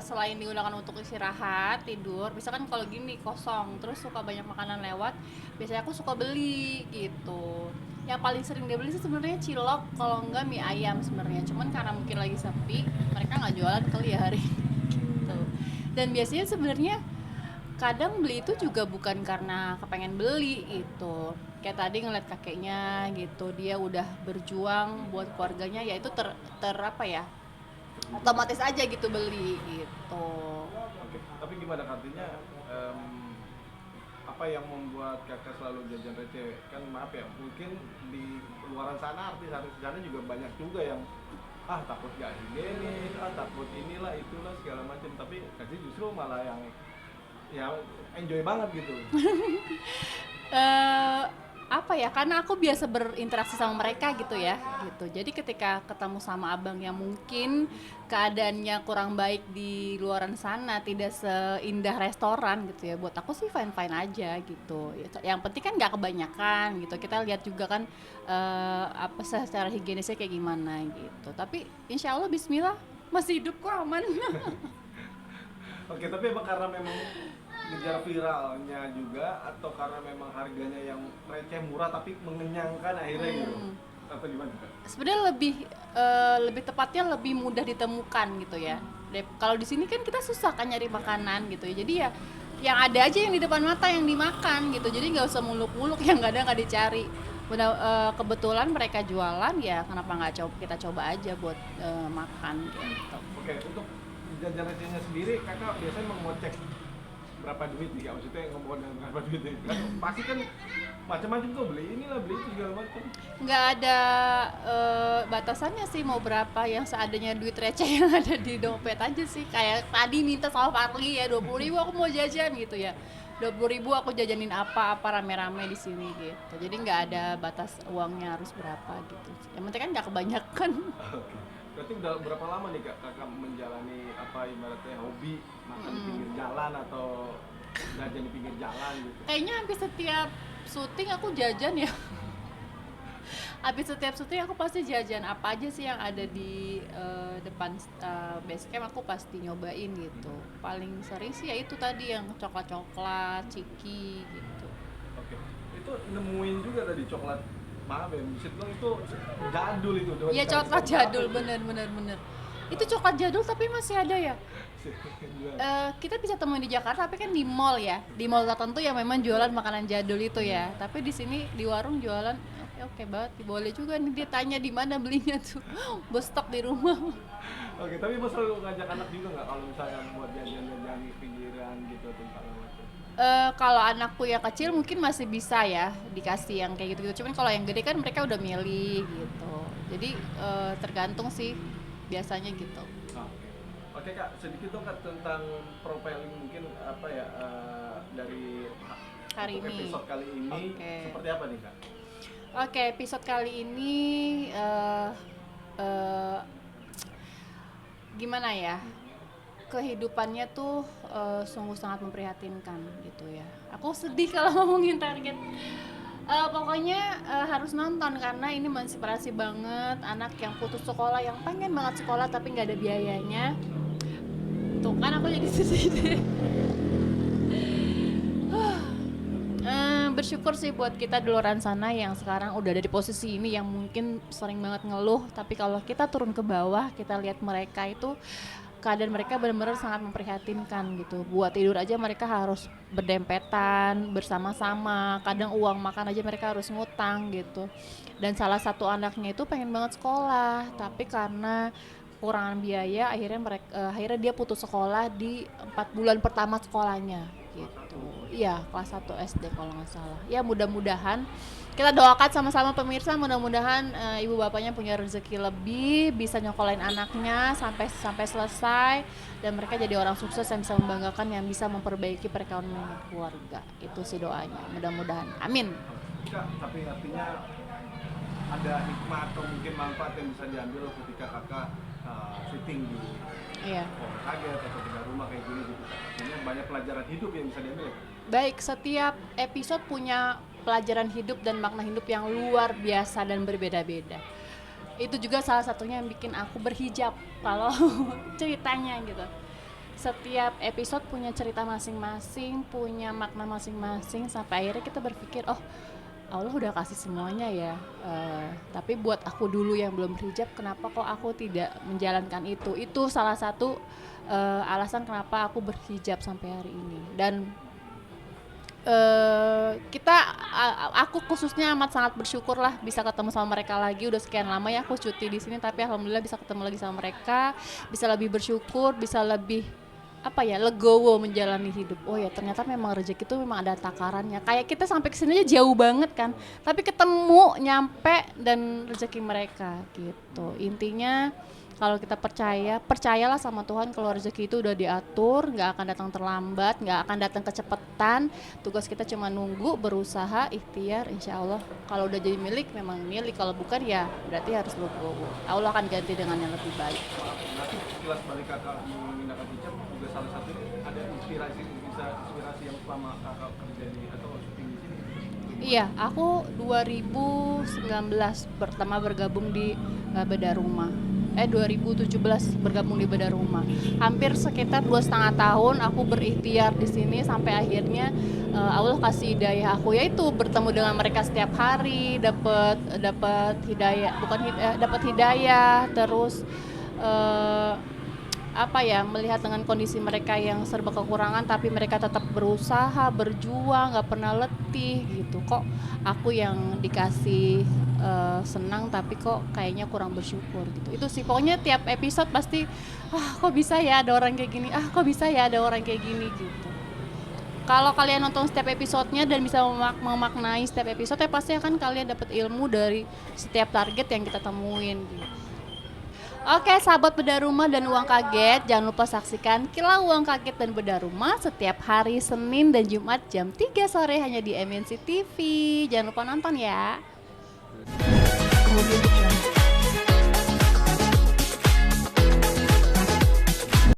selain digunakan untuk istirahat, tidur, misalkan kalau gini kosong, terus suka banyak makanan lewat, biasanya aku suka beli gitu. Yang paling sering dia beli sih sebenarnya cilok, kalau enggak mie ayam sebenarnya. Cuman karena mungkin lagi sepi, mereka nggak jualan kali ya hari ini gitu. Dan biasanya sebenarnya kadang beli itu juga bukan karena kepengen beli gitu, kayak tadi ngeliat kakeknya gitu, dia udah berjuang buat keluarganya, ya itu ter apa ya, otomatis aja gitu beli gitu. Oke, tapi gimana artinya em, apa yang membuat kakak selalu jajan receh? Kan maaf ya, mungkin di luaran sana artis-artis di sana juga banyak juga yang takut gak higienis, takut inilah itulah segala macam. Tapi kasih justru malah yang ya enjoy banget gitu. eh Apa ya, karena aku biasa berinteraksi sama mereka gitu ya gitu, jadi ketika ketemu sama abang yang mungkin keadaannya kurang baik di luaran sana, tidak seindah restoran gitu ya, buat aku sih fine fine aja gitu. Yang penting kan nggak kebanyakan gitu, kita lihat juga kan apa secara higienisnya kayak gimana gitu, tapi insya Allah Bismillah masih hidup kok, aman. Oke, tapi emang karena memang ngejar viralnya juga atau karena memang harganya yang receh murah tapi mengenyangkan akhirnya gitu? Atau gimana Kak? Sebenarnya lebih tepatnya lebih mudah ditemukan gitu ya. Kalau di sini kan kita susah kan nyari makanan gitu ya. Jadi ya yang ada aja yang di depan mata yang dimakan gitu. Jadi nggak usah muluk-muluk yang nggak ada nggak dicari. Benar, kebetulan mereka jualan, ya kenapa nggak coba, kita coba aja buat makan gitu. Oke, untuk jajan recehnya sendiri kakak biasanya mengocek berapa duit nih kak? Maksudnya ngomong dengan berapa duit nih? Kan pasti kan macam-macam tuh, beli inilah beli itu segala macam. Nggak ada batasannya sih mau berapa, yang seadanya duit receh yang ada di dompet aja sih. Kayak tadi minta sama Farli ya 20.000 aku mau jajan gitu ya, 20.000 aku jajanin apa rame-rame di sini gitu. Jadi nggak ada batas uangnya harus berapa gitu, yang penting kan nggak kebanyakan. Oke. Berarti udah berapa lama nih kak kakak menjalani apa ibaratnya hobi makan di pinggir jalan atau jajan di pinggir jalan gitu? Kayaknya hampir setiap syuting aku jajan ya. Habis setiap syuting aku pasti jajan apa aja sih yang ada di depan base camp, aku pasti nyobain gitu. Paling sering sih ya itu tadi yang coklat-coklat, ciki gitu. Oke. Itu nemuin juga tadi coklat, maaf ya, bisa bilang itu jadul itu udah Iya dikasih coklat tahu berapa jadul, itu? bener bener bener. Itu coklat jadul tapi masih ada ya. Jual. Kita bisa temuin di Jakarta tapi kan di mall ya, di mall tertentu yang memang jualan makanan jadul itu ya. Tapi di sini di warung jualan, oke oke banget, boleh juga nih dia tanya di mana belinya tuh. Bos stok di rumah. Oke, tapi mas selalu ngajak anak juga nggak kalau misalnya buat jajan-jajan di pinggiran gitu tentang macam? Kalau anakku yang kecil mungkin masih bisa ya dikasih yang kayak gitu-gitu. Cuman kalau yang gede kan mereka udah milih gitu. Jadi tergantung sih biasanya gitu. Oke. Oke kak, sedikit dong kak tentang profiling mungkin apa ya dari Hari untuk ini. episode kali ini Oke. seperti apa nih kak? Oke, episode kali ini eh eh, gimana ya? Kehidupannya tuh sungguh sangat memprihatinkan gitu ya. Aku sedih kalau ngomongin target. Pokoknya harus nonton karena ini menginspirasi banget anak yang putus sekolah, yang pengen banget sekolah tapi nggak ada biayanya. Tuh kan aku jadi sedih deh. Bersyukur sih buat kita di luar sana yang sekarang udah ada di posisi ini, yang mungkin sering banget ngeluh, tapi kalau kita turun ke bawah kita lihat mereka itu, keadaan mereka benar-benar sangat memprihatinkan gitu. Buat tidur aja mereka harus berdempetan bersama-sama, kadang uang makan aja mereka harus ngutang gitu. Dan salah satu anaknya itu pengen banget sekolah tapi karena kekurangan biaya akhirnya dia putus sekolah di 4 bulan pertama sekolahnya Kelas satu. gitu. Iya, kelas 1 SD kalau nggak salah. Ya mudah-mudahan kita doakan sama-sama pemirsa, mudah-mudahan ibu bapaknya punya rezeki lebih, bisa nyokolain anaknya sampai sampai selesai, dan mereka jadi orang sukses yang bisa membanggakan, yang bisa memperbaiki perekonomian keluarga. Itu sih doanya. Mudah-mudahan. Amin. Kak, tapi artinya ada hikmah atau mungkin manfaat yang bisa diambil ketika kakak syuting di Iya. pohon kaget atau beda rumah kayak gini gitu kak. Artinya banyak pelajaran hidup yang bisa diambil ya kak? Baik, setiap episode punya pelajaran hidup dan makna hidup yang luar biasa dan berbeda-beda. Itu juga salah satunya yang bikin aku berhijab kalau ceritanya gitu. Setiap episode punya cerita masing-masing, punya makna masing-masing, sampai akhirnya kita berpikir, oh Allah udah kasih semuanya ya. Tapi buat aku dulu yang belum berhijab, kenapa kok aku tidak menjalankan itu? Itu salah satu alasan kenapa aku berhijab sampai hari ini. Dan aku khususnya amat sangat bersyukur lah bisa ketemu sama mereka lagi. Udah sekian lama ya aku cuti di sini, tapi alhamdulillah bisa ketemu lagi sama mereka, bisa lebih bersyukur, bisa lebih legowo menjalani hidup. Oh ya ternyata memang rezeki itu memang ada takarannya. Kayak kita sampai kesini aja jauh banget kan, tapi ketemu nyampe dan rezeki mereka gitu. Intinya kalau kita percayalah sama Tuhan kalau rezeki itu udah diatur, nggak akan datang terlambat, nggak akan datang kecepatan. Tugas kita cuma nunggu, berusaha, ikhtiar, insya Allah. Kalau udah jadi milik, memang milik. Kalau bukan ya berarti harus legowo. Allah akan ganti dengan yang lebih baik. Nanti sekilas balik kakak menggunakan hijab juga salah satu ada inspirasi yang selama kakak kerja di atau syuting di sini. Iya, aku 2019 pertama bergabung di Bedah Rumah. 2017 bergabung di Bedah Rumah. Hampir sekitar 2,5 tahun aku berikhtiar di sini sampai akhirnya Allah kasih hidayah aku, yaitu bertemu dengan mereka setiap hari, dapat hidayah, terus melihat dengan kondisi mereka yang serba kekurangan tapi mereka tetap berusaha, berjuang, nggak pernah letih gitu. Kok aku yang dikasih senang tapi kok kayaknya kurang bersyukur gitu. Itu sih pokoknya tiap episode pasti kok bisa ya ada orang kayak gini, kok bisa ya ada orang kayak gini gitu. Kalau kalian nonton setiap episodenya dan bisa memaknai setiap episode, pasti akan kalian dapat ilmu dari setiap target yang kita temuin gitu. Oke, sahabat Bedah Rumah dan Uang Kaget, jangan lupa saksikan Kilau Uang Kaget dan Bedah Rumah setiap hari Senin dan Jumat jam 3 sore hanya di MNC TV. Jangan lupa nonton ya.